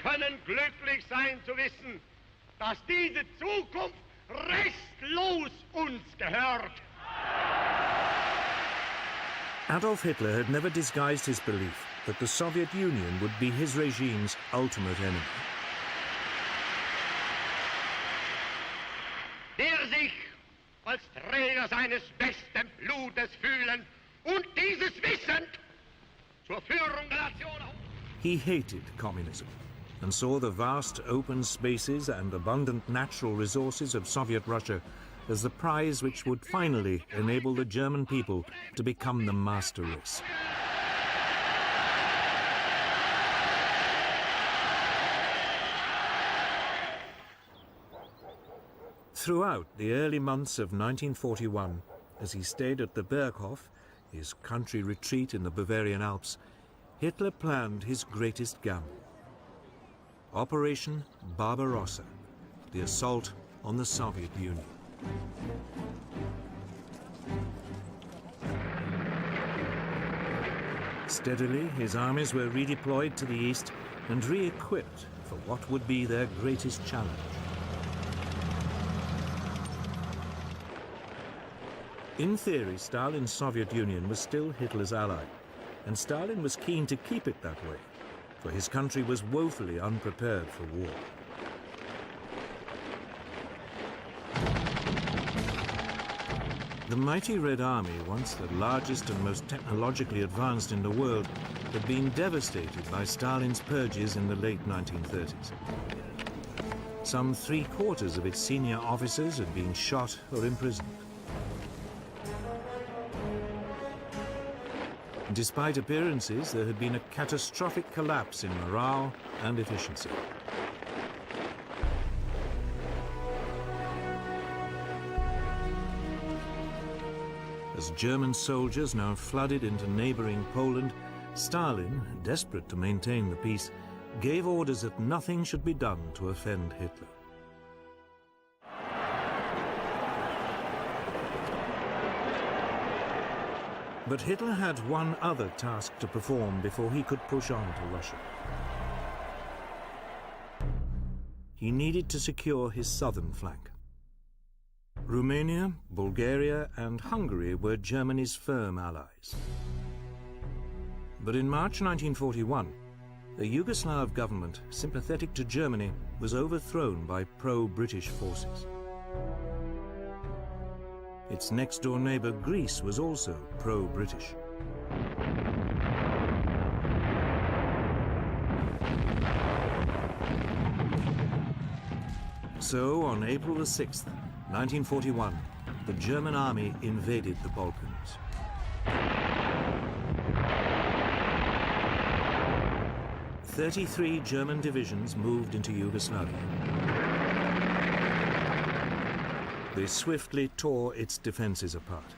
können glücklich sein zu wissen, dass diese Zukunft restlos uns gehört. Adolf Hitler had never disguised his belief that the Soviet Union would be his regime's ultimate enemy. Der sich als Träger seines besten Blutes fühlen und dieses wissend zur Führung der Nation. He hated communism and saw the vast open spaces and abundant natural resources of Soviet Russia as the prize which would finally enable the German people to become the master race. Throughout the early months of 1941, as he stayed at the Berghof, his country retreat in the Bavarian Alps, Hitler planned his greatest gamble. Operation Barbarossa, the assault on the Soviet Union. Steadily, his armies were redeployed to the east and re-equipped for what would be their greatest challenge. In theory, Stalin's Soviet Union was still Hitler's ally, and Stalin was keen to keep it that way, for his country was woefully unprepared for war. The mighty Red Army, once the largest and most technologically advanced in the world, had been devastated by Stalin's purges in the late 1930s. Some 3/4 of its senior officers had been shot or imprisoned. Despite appearances, there had been a catastrophic collapse in morale and efficiency. As German soldiers now flooded into neighboring Poland, Stalin, desperate to maintain the peace, gave orders that nothing should be done to offend Hitler. But Hitler had one other task to perform before he could push on to Russia. He needed to secure his southern flank. Romania, Bulgaria, and Hungary were Germany's firm allies. But in March 1941, a Yugoslav government sympathetic to Germany was overthrown by pro-British forces. Its next-door neighbor Greece was also pro-British. So, on April the 6th, 1941, the German army invaded the Balkans. "33 German divisions moved into Yugoslavia. They swiftly tore its defenses apart.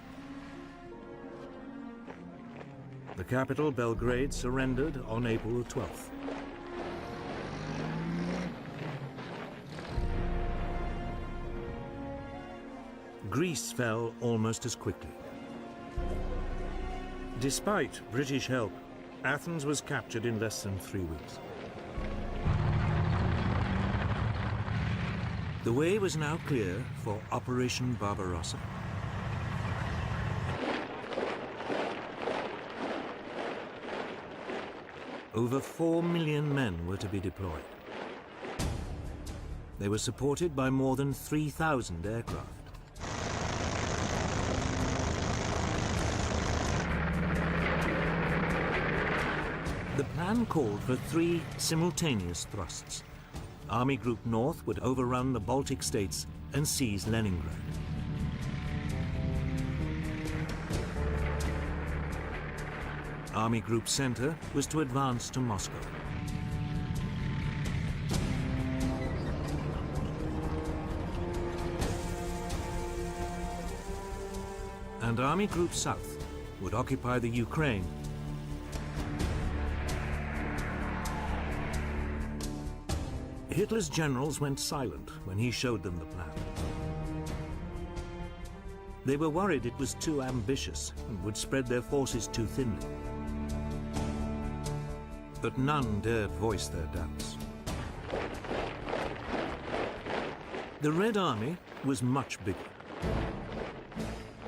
The capital, Belgrade, surrendered on April 12th. Greece fell almost as quickly. Despite British help, Athens was captured in less than 3 weeks. The way was now clear for Operation Barbarossa. Over 4 million men were to be deployed. They were supported by more than 3,000 aircraft. The plan called for 3 simultaneous thrusts. Army Group North would overrun the Baltic states and seize Leningrad. Army Group Center was to advance to Moscow. And Army Group South would occupy the Ukraine. Hitler's generals went silent when he showed them the plan. They were worried it was too ambitious and would spread their forces too thinly. But none dared voice their doubts. The Red Army was much bigger.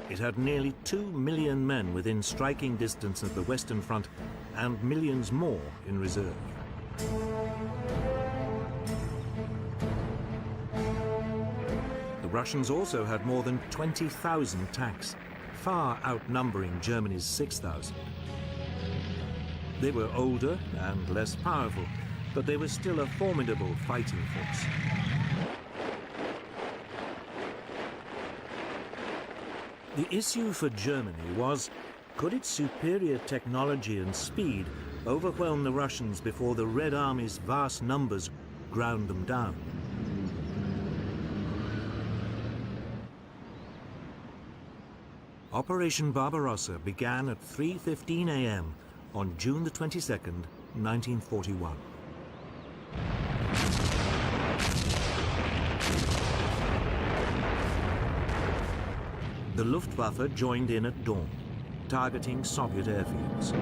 It had nearly 2 million men within striking distance of the Western Front and millions more in reserve. The Russians also had more than 20,000 tanks, far outnumbering Germany's 6,000. They were older and less powerful, but they were still a formidable fighting force. The issue for Germany was, could its superior technology and speed overwhelm the Russians before the Red Army's vast numbers ground them down? Operation Barbarossa began at 3:15 a.m. on June the 22nd, 1941. The Luftwaffe joined in at dawn, targeting Soviet airfields.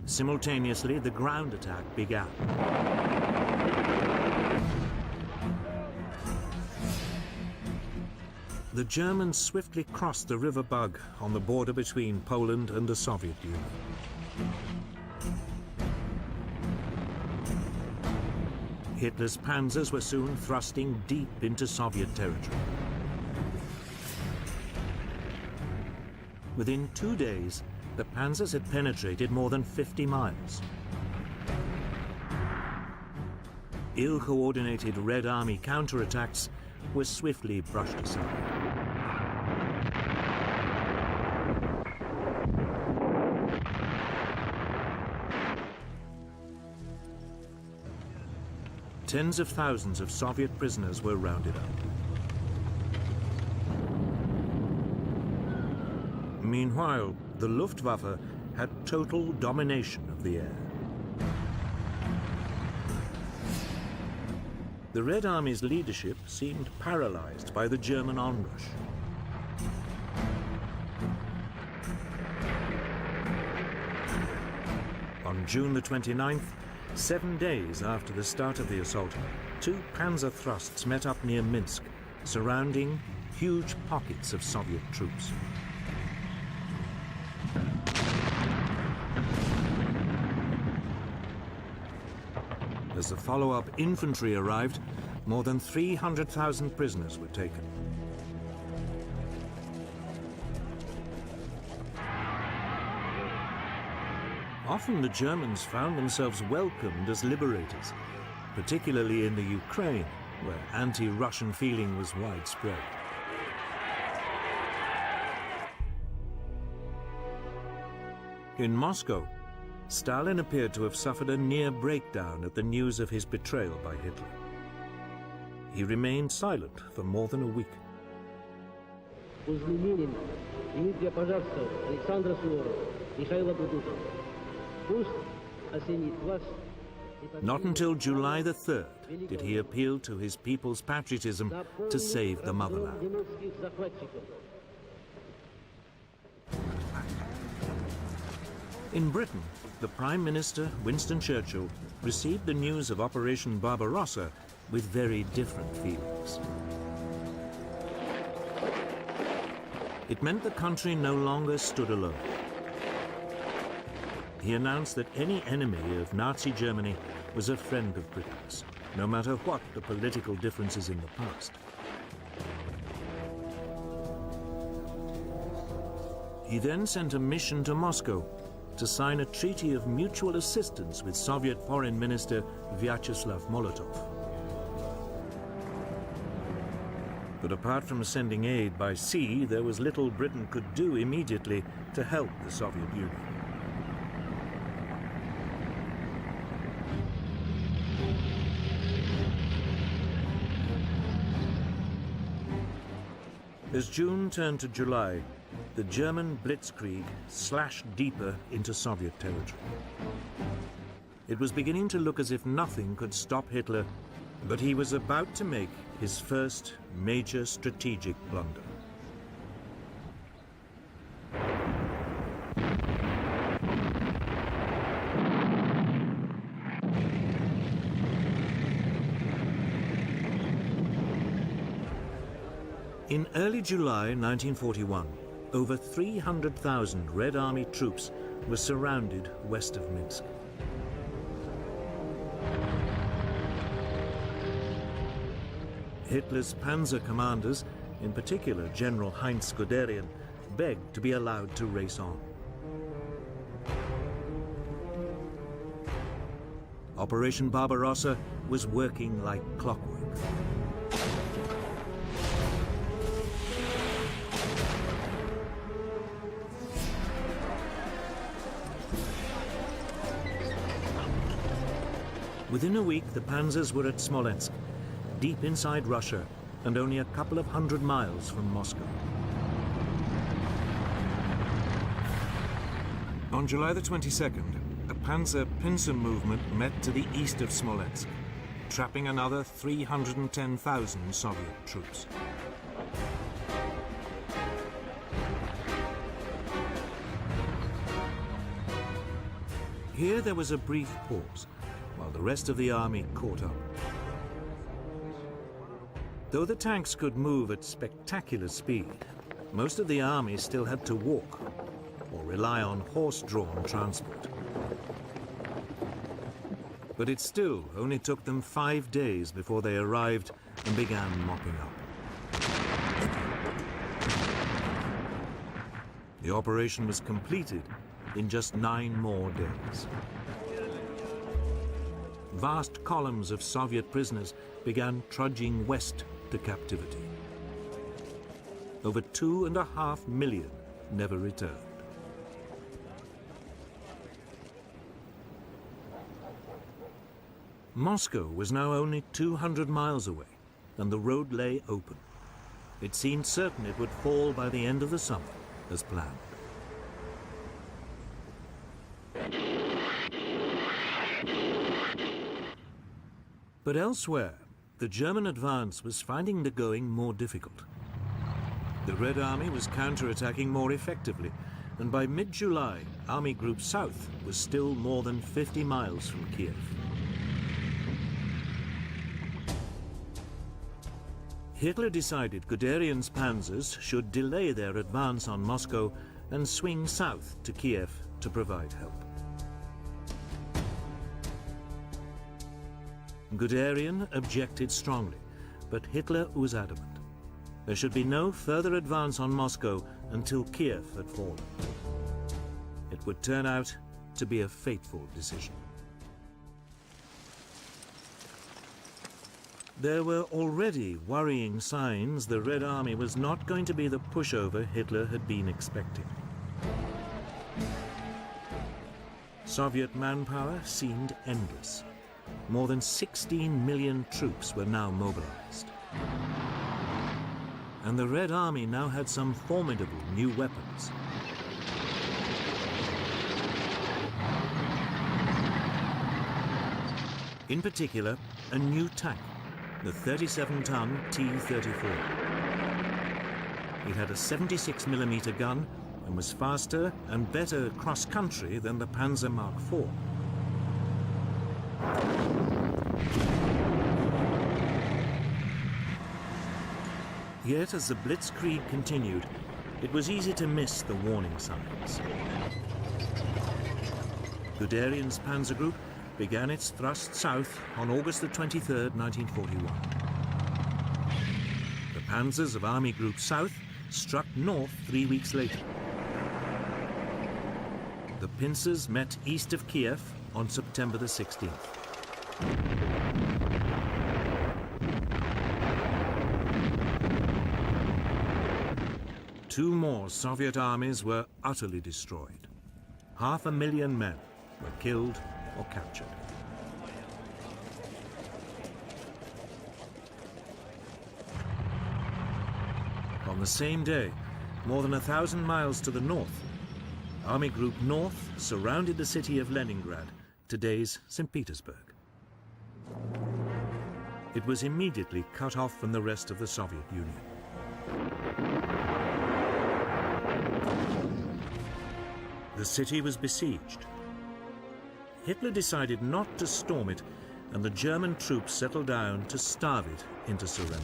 Simultaneously, the ground attack began. The Germans swiftly crossed the River Bug on the border between Poland and the Soviet Union. Hitler's panzers were soon thrusting deep into Soviet territory. Within 2 days, the panzers had penetrated more than 50 miles. Ill-coordinated Red Army counterattacks were swiftly brushed aside. Tens of thousands of Soviet prisoners were rounded up. Meanwhile, the Luftwaffe had total domination of the air. The Red Army's leadership seemed paralyzed by the German onrush. On June the 29th, 7 days after the start of the assault, 2 panzer thrusts met up near Minsk, surrounding huge pockets of Soviet troops. As the follow-up infantry arrived, more than 300,000 prisoners were taken. Often the Germans found themselves welcomed as liberators, particularly in the Ukraine, where anti-Russian feeling was widespread. In Moscow, Stalin appeared to have suffered a near breakdown at the news of his betrayal by Hitler. He remained silent for more than a week. Not until July the 3rd did he appeal to his people's patriotism to save the motherland. In Britain, the Prime Minister, Winston Churchill, received the news of Operation Barbarossa with very different feelings. It meant the country no longer stood alone. He announced that any enemy of Nazi Germany was a friend of Britain's, no matter what the political differences in the past. He then sent a mission to Moscow to sign a treaty of mutual assistance with Soviet Foreign Minister Vyacheslav Molotov. But apart from sending aid by sea, there was little Britain could do immediately to help the Soviet Union. As June turned to July, the German blitzkrieg slashed deeper into Soviet territory. It was beginning to look as if nothing could stop Hitler, but he was about to make his first major strategic blunder. In early July 1941, over 300,000 Red Army troops were surrounded west of Minsk. Hitler's panzer commanders, in particular General Heinz Guderian, begged to be allowed to race on. Operation Barbarossa was working like clockwork. Within a week, the panzers were at Smolensk, deep inside Russia and only a couple of 100 miles from Moscow. On July the 22nd, a panzer pincer movement met to the east of Smolensk, trapping another 310,000 Soviet troops. Here there was a brief pause, while the rest of the army caught up. Though the tanks could move at spectacular speed, most of the army still had to walk or rely on horse-drawn transport. But it still only took them 5 days before they arrived and began mopping up. The operation was completed in just 9 more days. Vast columns of Soviet prisoners began trudging west to captivity. Over 2.5 million never returned. Moscow was now only 200 miles away, and the road lay open. It seemed certain it would fall by the end of the summer, as planned. But elsewhere, the German advance was finding the going more difficult. The Red Army was counterattacking more effectively, and by mid-July, Army Group South was still more than 50 miles from Kiev. Hitler decided Guderian's panzers should delay their advance on Moscow and swing south to Kiev to provide help. Guderian objected strongly, but Hitler was adamant. There should be no further advance on Moscow until Kiev had fallen. It would turn out to be a fateful decision. There were already worrying signs the Red Army was not going to be the pushover Hitler had been expecting. Soviet manpower seemed endless. More than 16 million troops were now mobilized. And the Red Army now had some formidable new weapons. In particular, a new tank, the 37-ton T-34. It had a 76mm gun and was faster and better cross-country than the Panzer Mark IV. Yet, as the blitzkrieg continued, it was easy to miss the warning signs. Guderian's panzer group began its thrust south on August the 23rd, 1941. The panzers of Army Group South struck north 3 weeks later. The pincers met east of Kiev on September the 16th. Two more Soviet armies were utterly destroyed. 500,000 men were killed or captured. On the same day, more than 1,000 miles to the north, Army Group North surrounded the city of Leningrad, today's St. Petersburg. It was immediately cut off from the rest of the Soviet Union. The city was besieged. Hitler decided not to storm it, and the German troops settled down to starve it into surrender.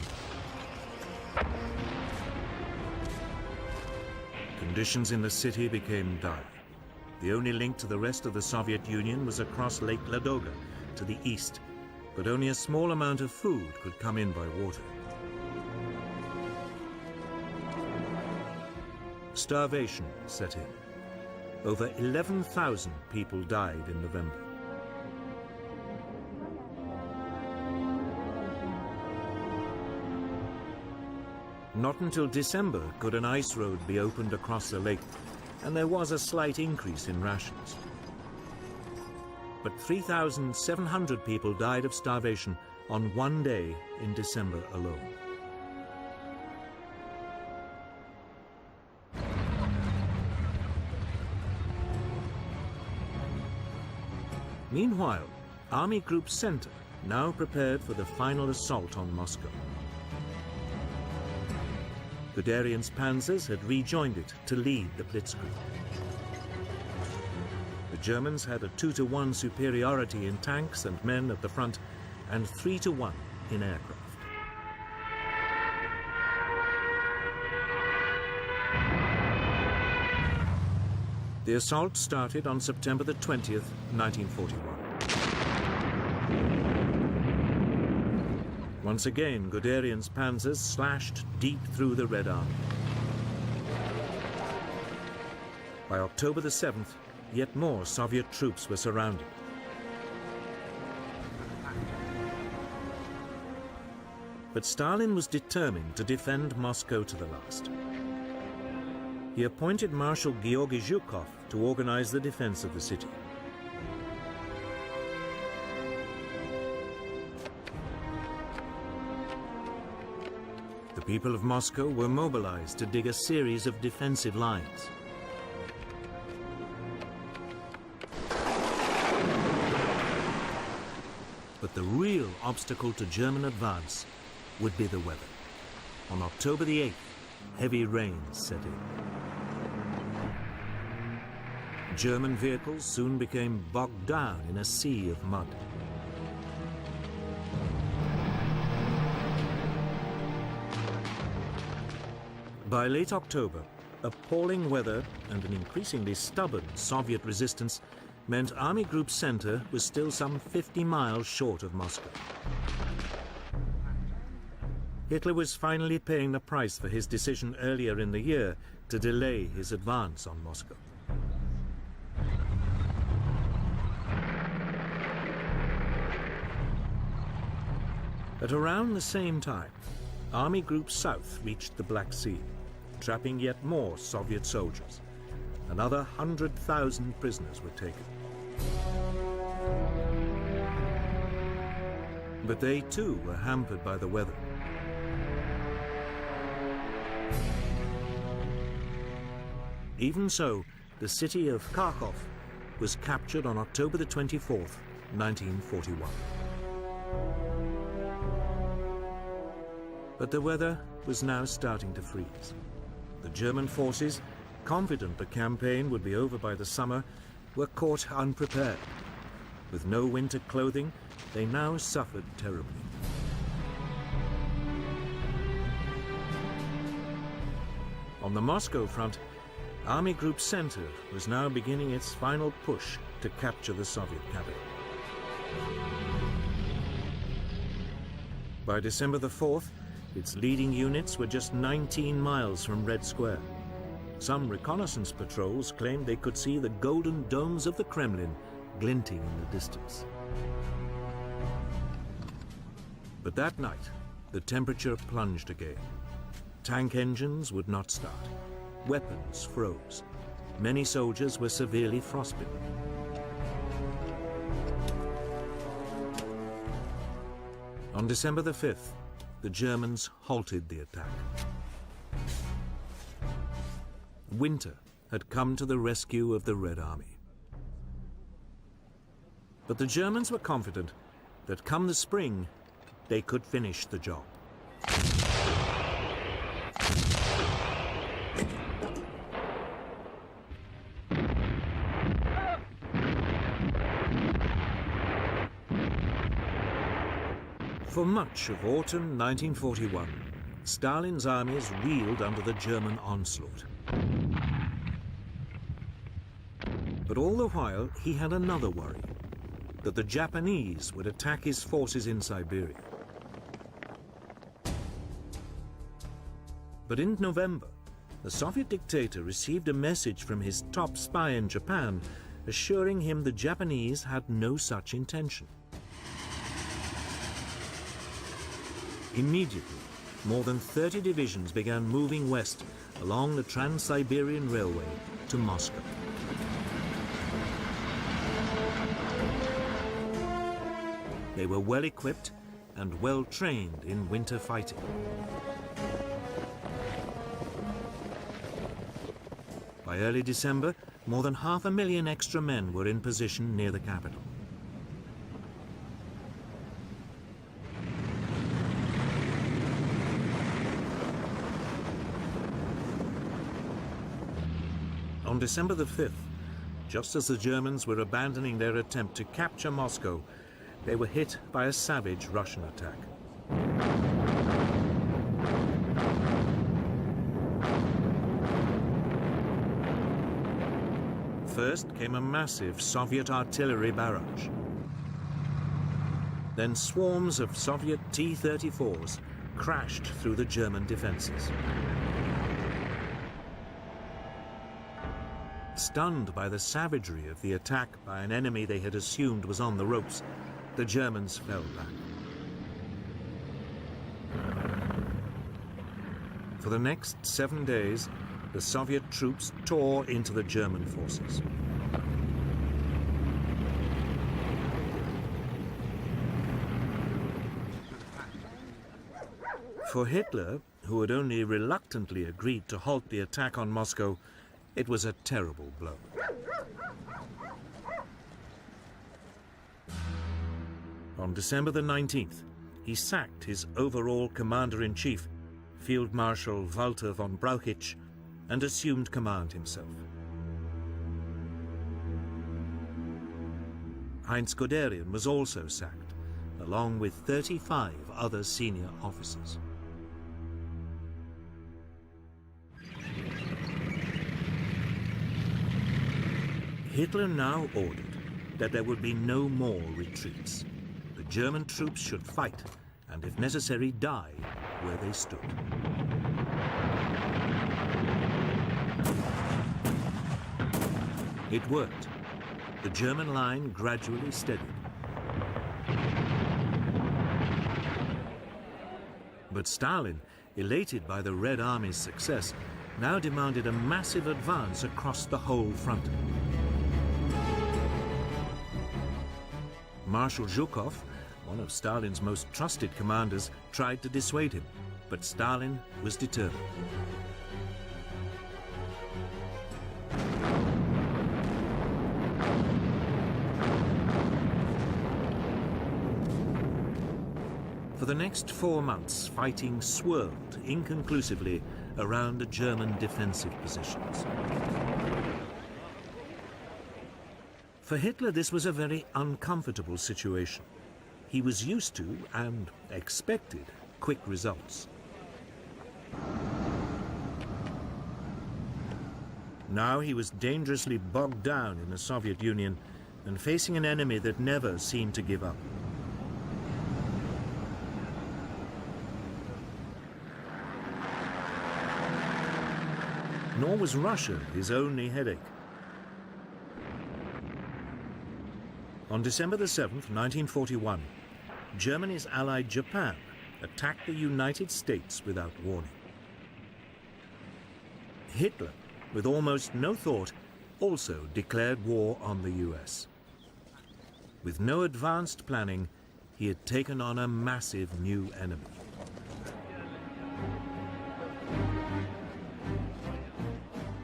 Conditions in the city became dire. The only link to the rest of the Soviet Union was across Lake Ladoga to the east, but only a small amount of food could come in by water. Starvation set in. Over 11,000 people died in November. Not until December could an ice road be opened across the lake, and there was a slight increase in rations. But 3,700 people died of starvation on one day in December alone. Meanwhile, Army Group Center now prepared for the final assault on Moscow. Guderian's panzers had rejoined it to lead the blitzkrieg. The Germans had a 2-to-1 superiority in tanks and men at the front, and 3-to-1 in aircraft. The assault started on September the 20th, 1941. Once again, Guderian's panzers slashed deep through the Red Army. By October the 7th, yet more Soviet troops were surrounded. But Stalin was determined to defend Moscow to the last. He appointed Marshal Georgy Zhukov to organize the defense of the city. The people of Moscow were mobilized to dig a series of defensive lines. But the real obstacle to German advance would be the weather. On October the 8th, heavy rains set in. German vehicles soon became bogged down in a sea of mud. By late October, appalling weather and an increasingly stubborn Soviet resistance meant Army Group Center was still some 50 miles short of Moscow. Hitler was finally paying the price for his decision earlier in the year to delay his advance on Moscow. At around the same time, Army Group South reached the Black Sea, trapping yet more Soviet soldiers. Another 100,000 prisoners were taken. But they too were hampered by the weather. Even so, the city of Kharkov was captured on October the 24th, 1941. But the weather was now starting to freeze. The German forces, confident the campaign would be over by the summer, were caught unprepared. With no winter clothing, they now suffered terribly. On the Moscow front, Army Group Center was now beginning its final push to capture the Soviet capital. By December the 4th, its leading units were just 19 miles from Red Square. Some reconnaissance patrols claimed they could see the golden domes of the Kremlin glinting in the distance. But that night, the temperature plunged again. Tank engines would not start. Weapons froze. Many soldiers were severely frostbitten. On December the 5th, the Germans halted the attack. Winter had come to the rescue of the Red Army. But the Germans were confident that come the spring, they could finish the job. For much of autumn 1941, Stalin's armies reeled under the German onslaught. But all the while, he had another worry, that the Japanese would attack his forces in Siberia. But in November, the Soviet dictator received a message from his top spy in Japan, assuring him the Japanese had no such intention. Immediately, more than 30 divisions began moving west along the Trans-Siberian Railway to Moscow. They were well equipped and well trained in winter fighting. By early December, more than 500,000 extra men were in position near the capital. On December the 5th, just as the Germans were abandoning their attempt to capture Moscow, they were hit by a savage Russian attack. First came a massive Soviet artillery barrage. Then swarms of Soviet T-34s crashed through the German defenses. Stunned by the savagery of the attack by an enemy they had assumed was on the ropes, the Germans fell back. For the next 7 days, the Soviet troops tore into the German forces. For Hitler, who had only reluctantly agreed to halt the attack on Moscow, it was a terrible blow. On December the 19th, he sacked his overall commander-in-chief, Field Marshal Walter von Brauchitsch, and assumed command himself. Heinz Guderian was also sacked, along with 35 other senior officers. Hitler now ordered that there would be no more retreats. The German troops should fight, and if necessary, die where they stood. It worked. The German line gradually steadied. But Stalin, elated by the Red Army's success, now demanded a massive advance across the whole front. Marshal Zhukov, one of Stalin's most trusted commanders, tried to dissuade him, but Stalin was determined. For the next 4 months, fighting swirled inconclusively around the German defensive positions. For Hitler, this was a very uncomfortable situation. He was used to, and expected, quick results. Now he was dangerously bogged down in the Soviet Union and facing an enemy that never seemed to give up. Nor was Russia his only headache. On December the 7th, 1941, Germany's ally Japan attacked the United States without warning. Hitler, with almost no thought, also declared war on the US. With no advanced planning, he had taken on a massive new enemy.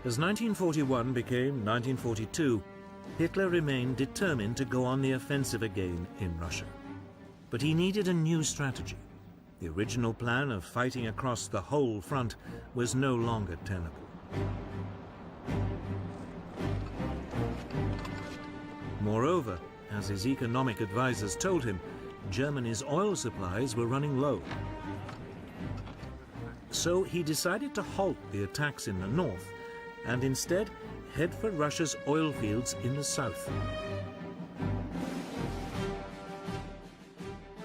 As 1941 became 1942, Hitler remained determined to go on the offensive again in Russia. But he needed a new strategy. The original plan of fighting across the whole front was no longer tenable. Moreover, as his economic advisors told him, Germany's oil supplies were running low. So he decided to halt the attacks in the north and instead head for Russia's oil fields in the south.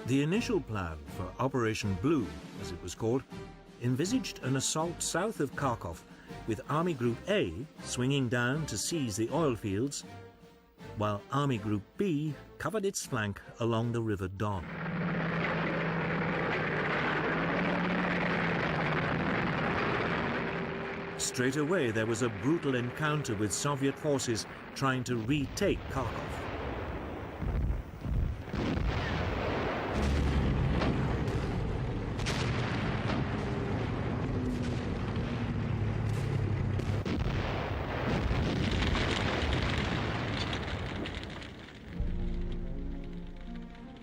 The initial plan for Operation Blue, as it was called, envisaged an assault south of Kharkov, with Army Group A swinging down to seize the oil fields, while Army Group B covered its flank along the River Don. Straight away, there was a brutal encounter with Soviet forces trying to retake Kharkov.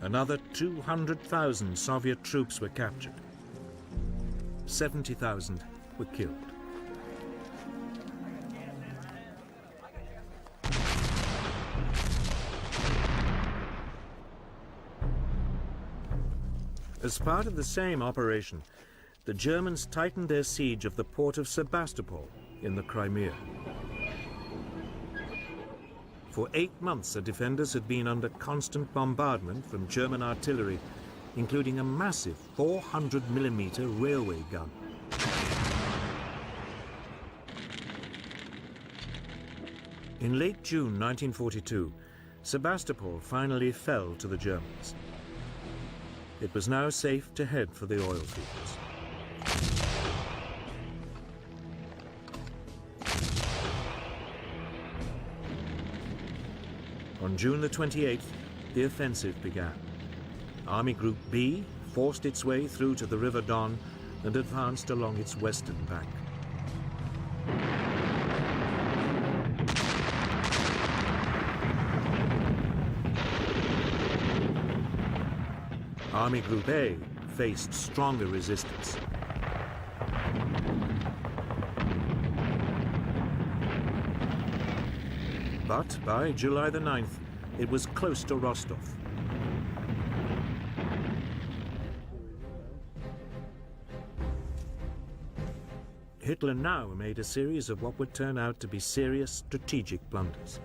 Another 200,000 Soviet troops were captured. 70,000 were killed. As part of the same operation, the Germans tightened their siege of the port of Sebastopol in the Crimea. For 8 months, the defenders had been under constant bombardment from German artillery, including a massive 400mm railway gun. In late June 1942, Sebastopol finally fell to the Germans. It was now safe to head for the oil fields. On June the 28th, the offensive began. Army Group B forced its way through to the River Don and advanced along its western bank. Army Group A faced stronger resistance. But by July the 9th, it was close to Rostov. Hitler now made a series of what would turn out to be serious strategic blunders.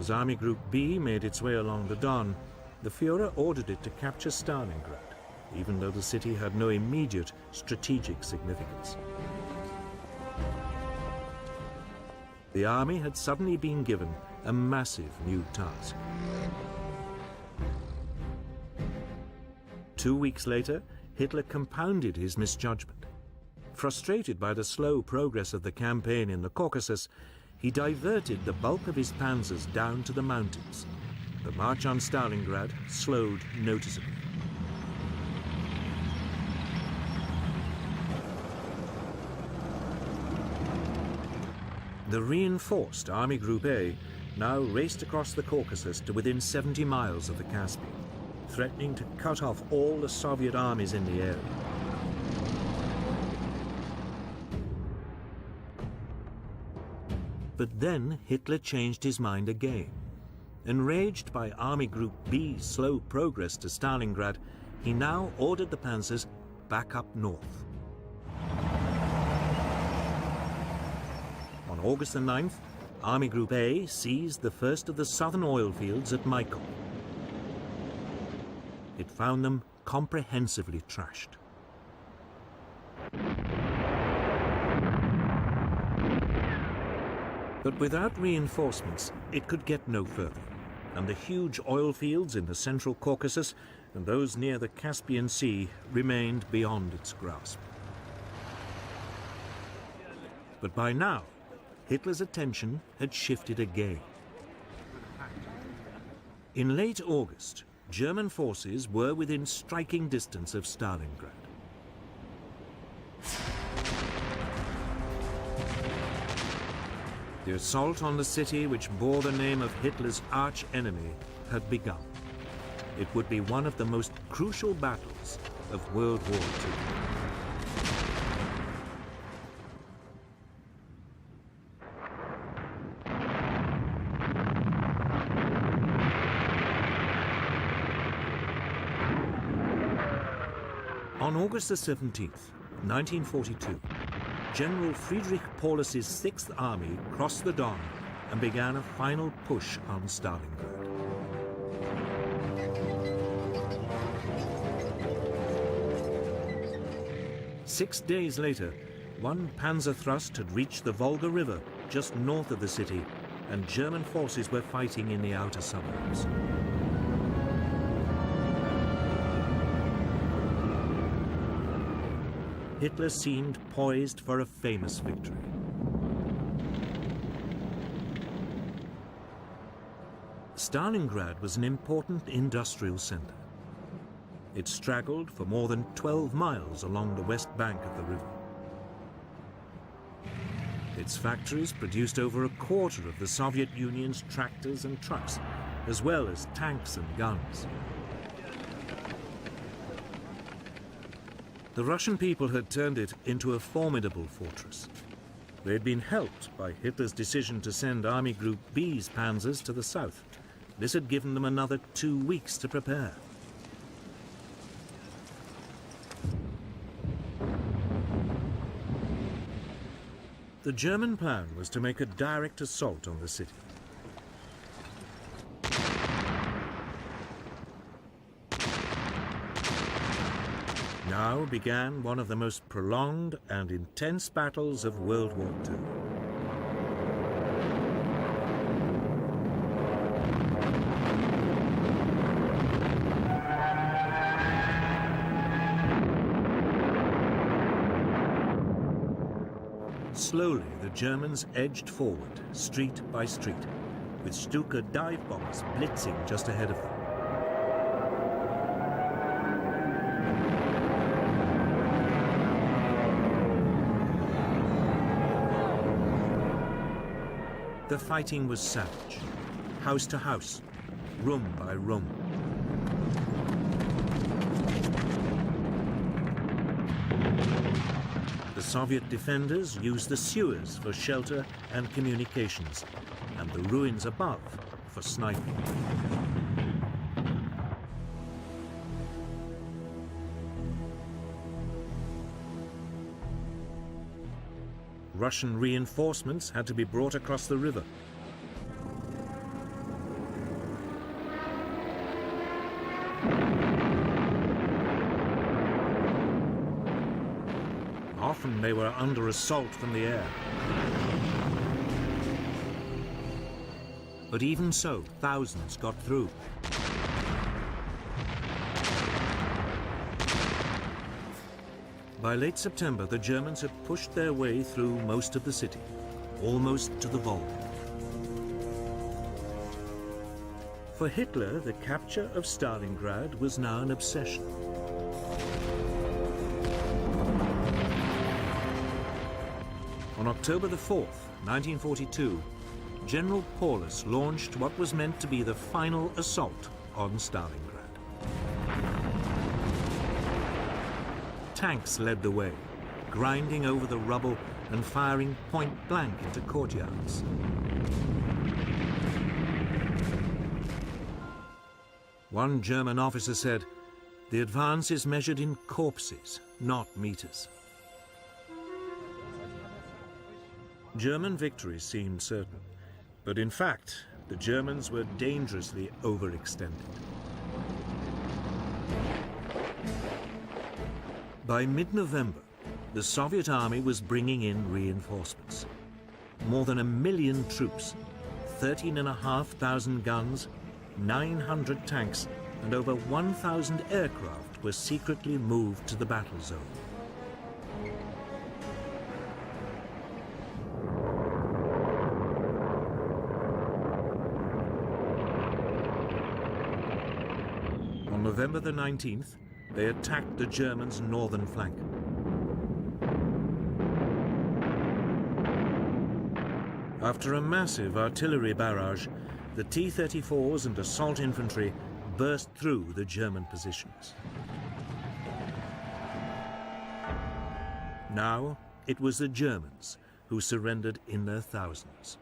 As Army Group B made its way along the Don, the Führer ordered it to capture Stalingrad, even though the city had no immediate strategic significance. The army had suddenly been given a massive new task. 2 weeks later, Hitler compounded his misjudgment. Frustrated by the slow progress of the campaign in the Caucasus, he diverted the bulk of his panzers down to the mountains. The march on Stalingrad slowed noticeably. The reinforced Army Group A now raced across the Caucasus to within 70 miles of the Caspian, threatening to cut off all the Soviet armies in the area. But then Hitler changed his mind again. Enraged by Army Group B's slow progress to Stalingrad, he now ordered the panzers back up north. On August the 9th, Army Group A seized the first of the southern oil fields at Maikop. It found them comprehensively trashed. But without reinforcements, it could get no further, and the huge oil fields in the central Caucasus and those near the Caspian Sea remained beyond its grasp. But by now, Hitler's attention had shifted again. In late August, German forces were within striking distance of Stalingrad. The assault on the city, which bore the name of Hitler's arch-enemy, had begun. It would be one of the most crucial battles of World War II. On August the 17th, 1942, General Friedrich Paulus's Sixth Army crossed the Don and began a final push on Stalingrad. Six days later, one panzer thrust had reached the Volga River just north of the city, and German forces were fighting in the outer suburbs. Hitler seemed poised for a famous victory. Stalingrad was an important industrial center. It straggled for more than 12 miles along the west bank of the river. Its factories produced over a quarter of the Soviet Union's tractors and trucks, as well as tanks and guns. The Russian people had turned it into a formidable fortress. They had been helped by Hitler's decision to send Army Group B's panzers to the south. This had given them another 2 weeks to prepare. The German plan was to make a direct assault on the city. Now began one of the most prolonged and intense battles of World War II. Slowly, the Germans edged forward, street by street, with Stuka dive bombers blitzing just ahead of them. The fighting was savage, house to house, room by room. The Soviet defenders used the sewers for shelter and communications, and the ruins above for sniping. Russian reinforcements had to be brought across the river. Often they were under assault from the air. But even so, thousands got through. By late September, the Germans had pushed their way through most of the city, almost to the Volga. For Hitler, the capture of Stalingrad was now an obsession. On October the 4th, 1942, General Paulus launched what was meant to be the final assault on Stalingrad. Tanks led the way, grinding over the rubble and firing point blank into courtyards. One German officer said, "The advance is measured in corpses, not meters." German victory seemed certain, but in fact, the Germans were dangerously overextended. By mid-November, the Soviet army was bringing in reinforcements. More than 1 million troops, 13,500 guns, 900 tanks, and over 1,000 aircraft were secretly moved to the battle zone. On November the 19th, they attacked the Germans' northern flank. After a massive artillery barrage, the T-34s and assault infantry burst through the German positions. Now it was the Germans who surrendered in their thousands.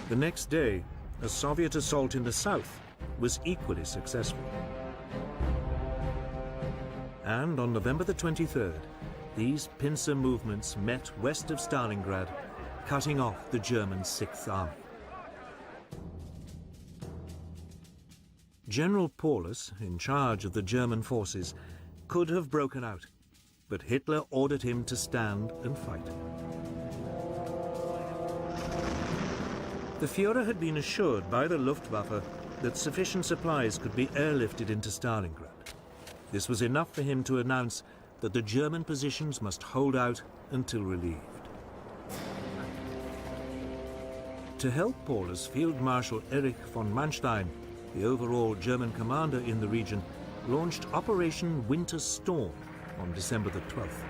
The next day, a Soviet assault in the south was equally successful. And on November the 23rd, these pincer movements met west of Stalingrad, cutting off the German 6th Army. General Paulus, in charge of the German forces, could have broken out, but Hitler ordered him to stand and fight. The Führer had been assured by the Luftwaffe that sufficient supplies could be airlifted into Stalingrad. This was enough for him to announce that the German positions must hold out until relieved. To help Paulus, Field Marshal Erich von Manstein, the overall German commander in the region, launched Operation Winter Storm on December the 12th.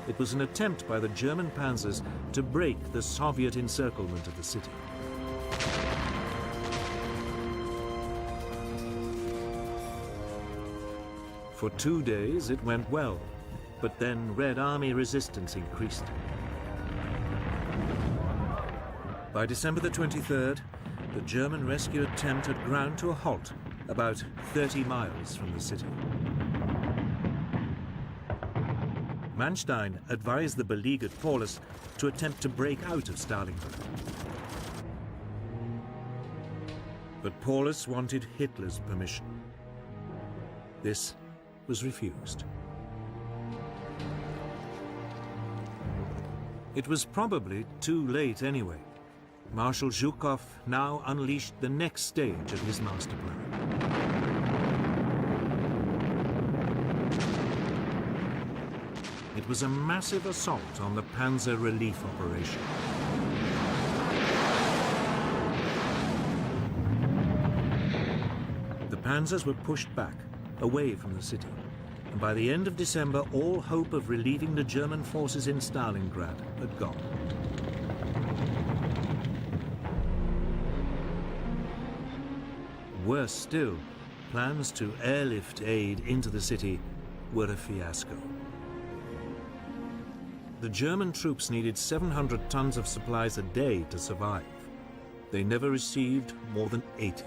It was an attempt by the German panzers to break the Soviet encirclement of the city. For 2 days it went well, but then Red Army resistance increased. By December the 23rd, the German rescue attempt had ground to a halt about 30 miles from the city. Manstein advised the beleaguered Paulus to attempt to break out of Stalingrad. But Paulus wanted Hitler's permission. This was refused. It was probably too late anyway. Marshal Zhukov now unleashed the next stage of his master plan. It was a massive assault on the Panzer Relief Operation. The panzers were pushed back, away from the city, and by the end of December, all hope of relieving the German forces in Stalingrad had gone. Worse still, plans to airlift aid into the city were a fiasco. The German troops needed 700 tons of supplies a day to survive. They never received more than 80.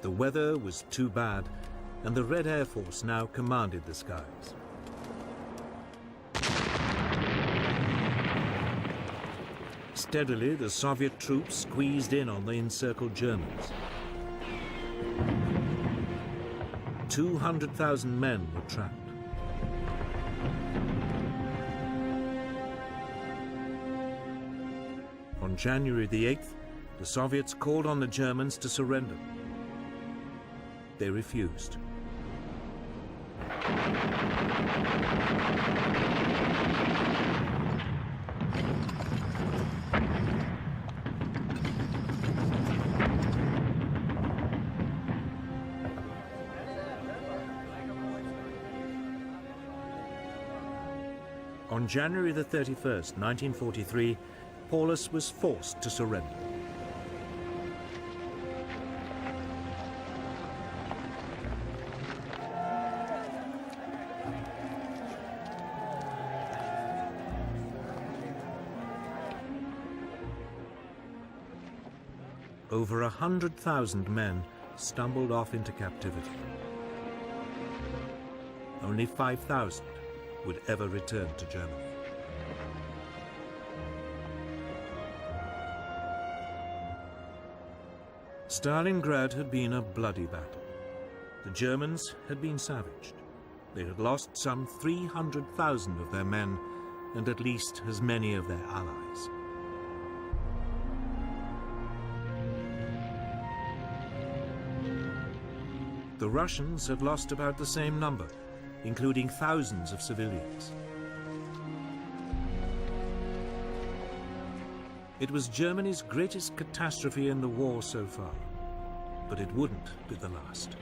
The weather was too bad, and the Red Air Force now commanded the skies. Steadily, the Soviet troops squeezed in on the encircled Germans. 200,000 men were trapped. On January the 8th, the Soviets called on the Germans to surrender. They refused. On January the 31st, 1943, Paulus was forced to surrender. Over 100,000 men stumbled off into captivity. Only 5,000 would ever return to Germany. Stalingrad had been a bloody battle. The Germans had been savaged. They had lost some 300,000 of their men and at least as many of their allies. The Russians had lost about the same number, including thousands of civilians. It was Germany's greatest catastrophe in the war so far, but it wouldn't be the last.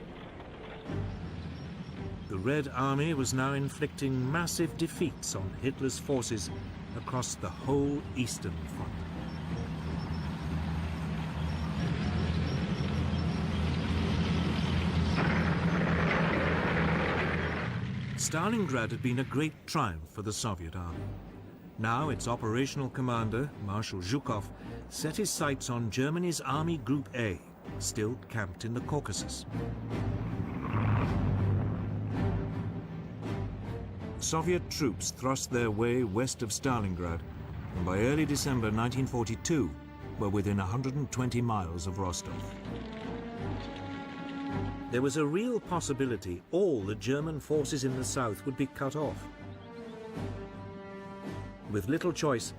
The Red Army was now inflicting massive defeats on Hitler's forces across the whole Eastern Front. Stalingrad had been a great triumph for the Soviet army. Now its operational commander, Marshal Zhukov, set his sights on Germany's Army Group A, still camped in the Caucasus. Soviet troops thrust their way west of Stalingrad, and by early December 1942 were within 120 miles of Rostov. There was a real possibility all the German forces in the south would be cut off. With little choice,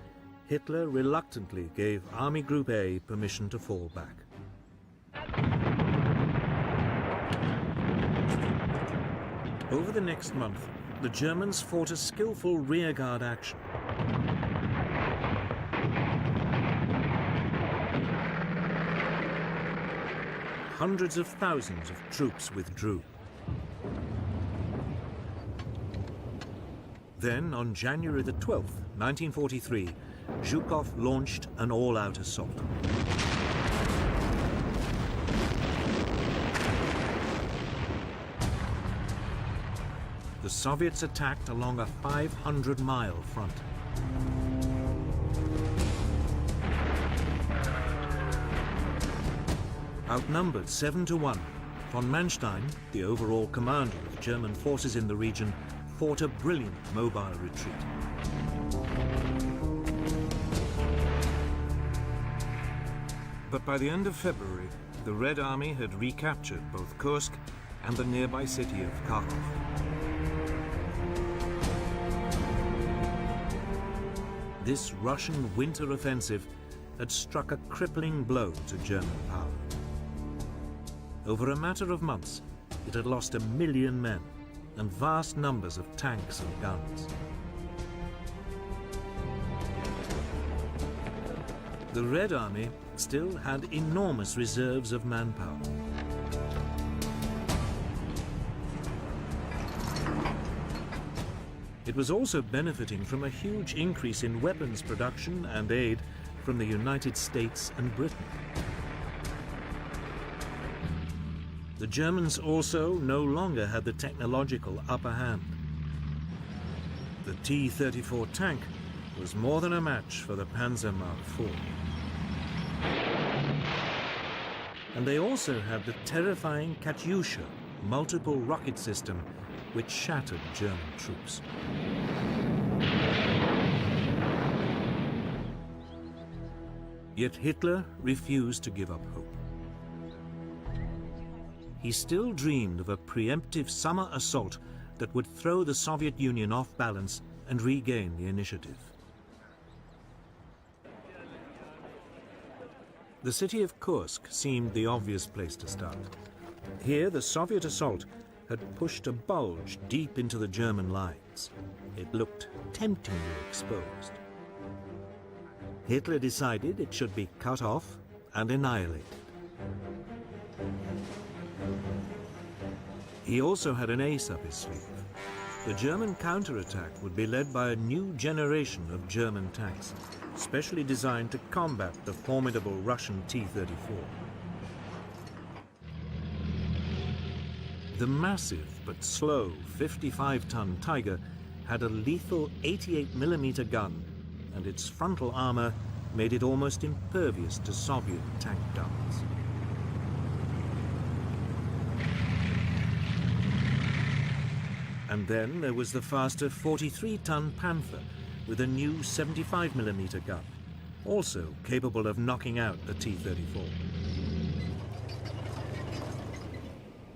Hitler reluctantly gave Army Group A permission to fall back. Over the next month, the Germans fought a skillful rearguard action. Hundreds of thousands of troops withdrew. Then, on January the 12th, 1943, Zhukov launched an all-out assault. The Soviets attacked along a 500-mile front. Outnumbered 7-1, von Manstein, the overall commander of German forces in the region, fought a brilliant mobile retreat. But by the end of February, the Red Army had recaptured both Kursk and the nearby city of Kharkov. This Russian winter offensive had struck a crippling blow to German power. Over a matter of months, it had lost 1 million men and vast numbers of tanks and guns. The Red Army still had enormous reserves of manpower. It was also benefiting from a huge increase in weapons production and aid from the United States and Britain. The Germans also no longer had the technological upper hand. The T-34 tank was more than a match for the Panzer Mark IV. And they also had the terrifying Katyusha multiple rocket system, which shattered German troops. Yet Hitler refused to give up hope. He still dreamed of a preemptive summer assault that would throw the Soviet Union off balance and regain the initiative. The city of Kursk seemed the obvious place to start. Here, the Soviet assault had pushed a bulge deep into the German lines. It looked temptingly exposed. Hitler decided it should be cut off and annihilated. He also had an ace up his sleeve. The German counterattack would be led by a new generation of German tanks, specially designed to combat the formidable Russian T-34. The massive but slow 55-ton Tiger had a lethal 88mm gun, and its frontal armor made it almost impervious to Soviet tank guns. And then there was the faster 43-ton Panther with a new 75mm gun, also capable of knocking out the T-34.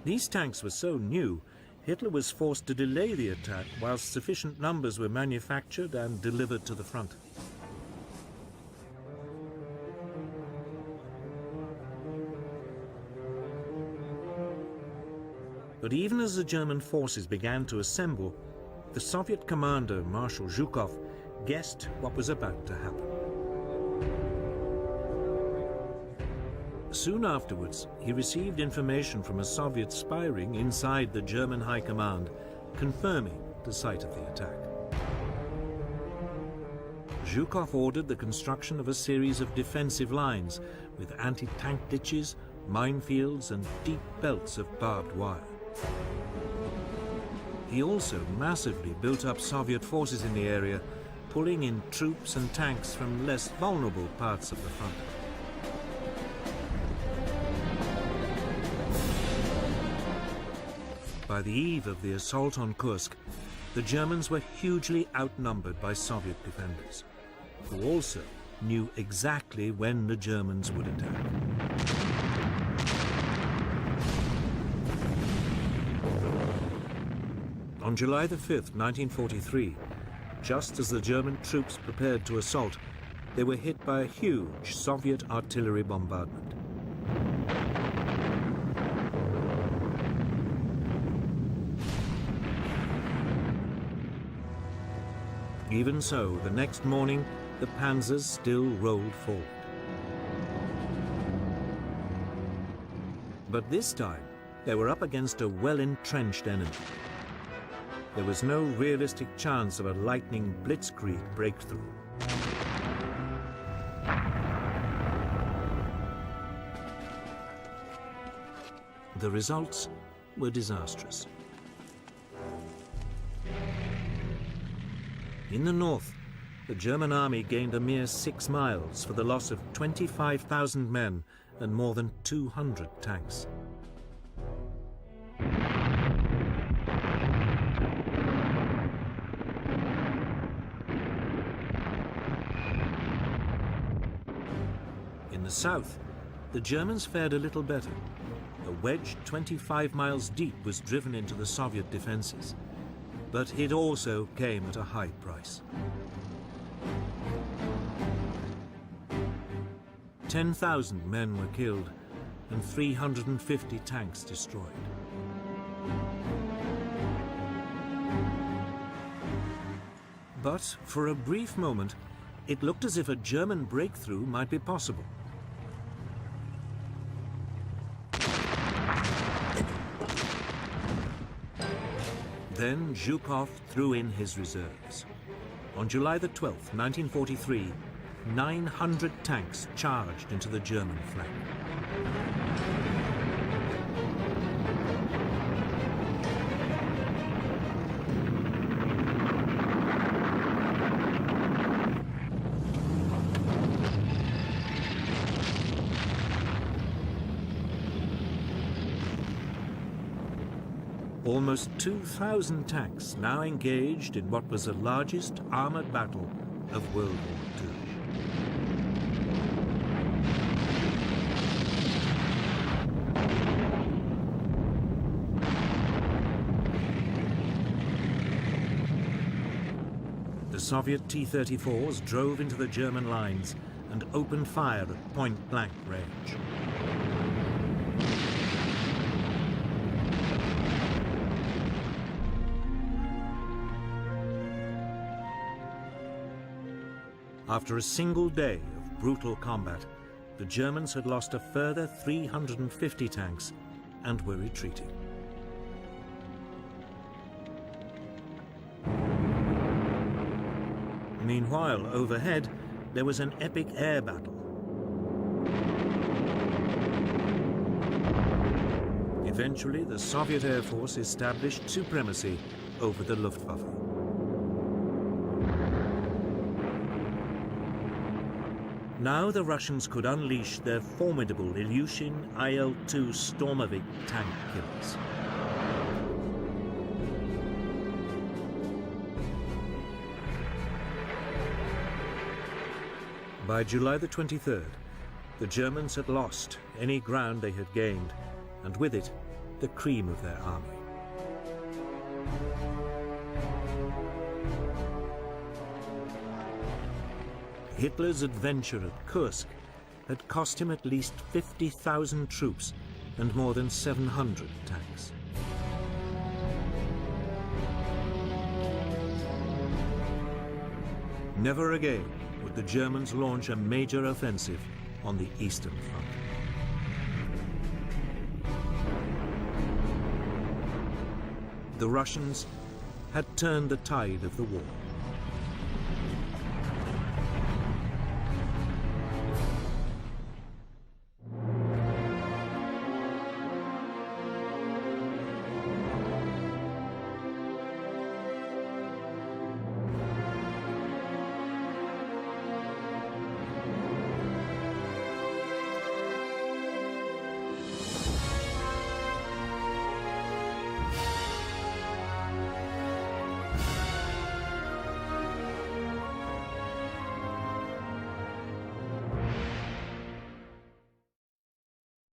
These tanks were so new, Hitler was forced to delay the attack whilst sufficient numbers were manufactured and delivered to the front. But even as the German forces began to assemble, the Soviet commander, Marshal Zhukov, guessed what was about to happen. Soon afterwards, he received information from a Soviet spy ring inside the German High Command, confirming the site of the attack. Zhukov ordered the construction of a series of defensive lines with anti-tank ditches, minefields, and deep belts of barbed wire. He also massively built up Soviet forces in the area pulling in troops and tanks from less vulnerable parts of the front. By the eve of the assault on Kursk, the Germans were hugely outnumbered by Soviet defenders, who also knew exactly when the Germans would attack. On July the 5th, 1943, just as the German troops prepared to assault, they were hit by a huge Soviet artillery bombardment. Even so, the next morning, the panzers still rolled forward. But this time, they were up against a well-entrenched enemy. There was no realistic chance of a lightning blitzkrieg breakthrough. The results were disastrous. In the north, the German army gained a mere 6 miles for the loss of 25,000 men and more than 200 tanks. In the south, the Germans fared a little better. A wedge 25 miles deep was driven into the Soviet defenses, but it also came at a high price. 10,000 men were killed and 350 tanks destroyed. But for a brief moment, it looked as if a German breakthrough might be possible. Then Zhukov threw in his reserves. On July the 12th, 1943, 900 tanks charged into the German flank. Almost 2,000 tanks now engaged in what was the largest armored battle of World War II. The Soviet T-34s drove into the German lines and opened fire at point-blank range. After a single day of brutal combat, the Germans had lost a further 350 tanks and were retreating. Meanwhile, overhead, there was an epic air battle. Eventually, the Soviet Air Force established supremacy over the Luftwaffe. Now the Russians could unleash their formidable Ilyushin IL-2 Stormovik tank killers. By July the 23rd, the Germans had lost any ground they had gained, and with it, the cream of their army. Hitler's adventure at Kursk had cost him at least 50,000 troops and more than 700 tanks. Never again would the Germans launch a major offensive on the Eastern Front. The Russians had turned the tide of the war.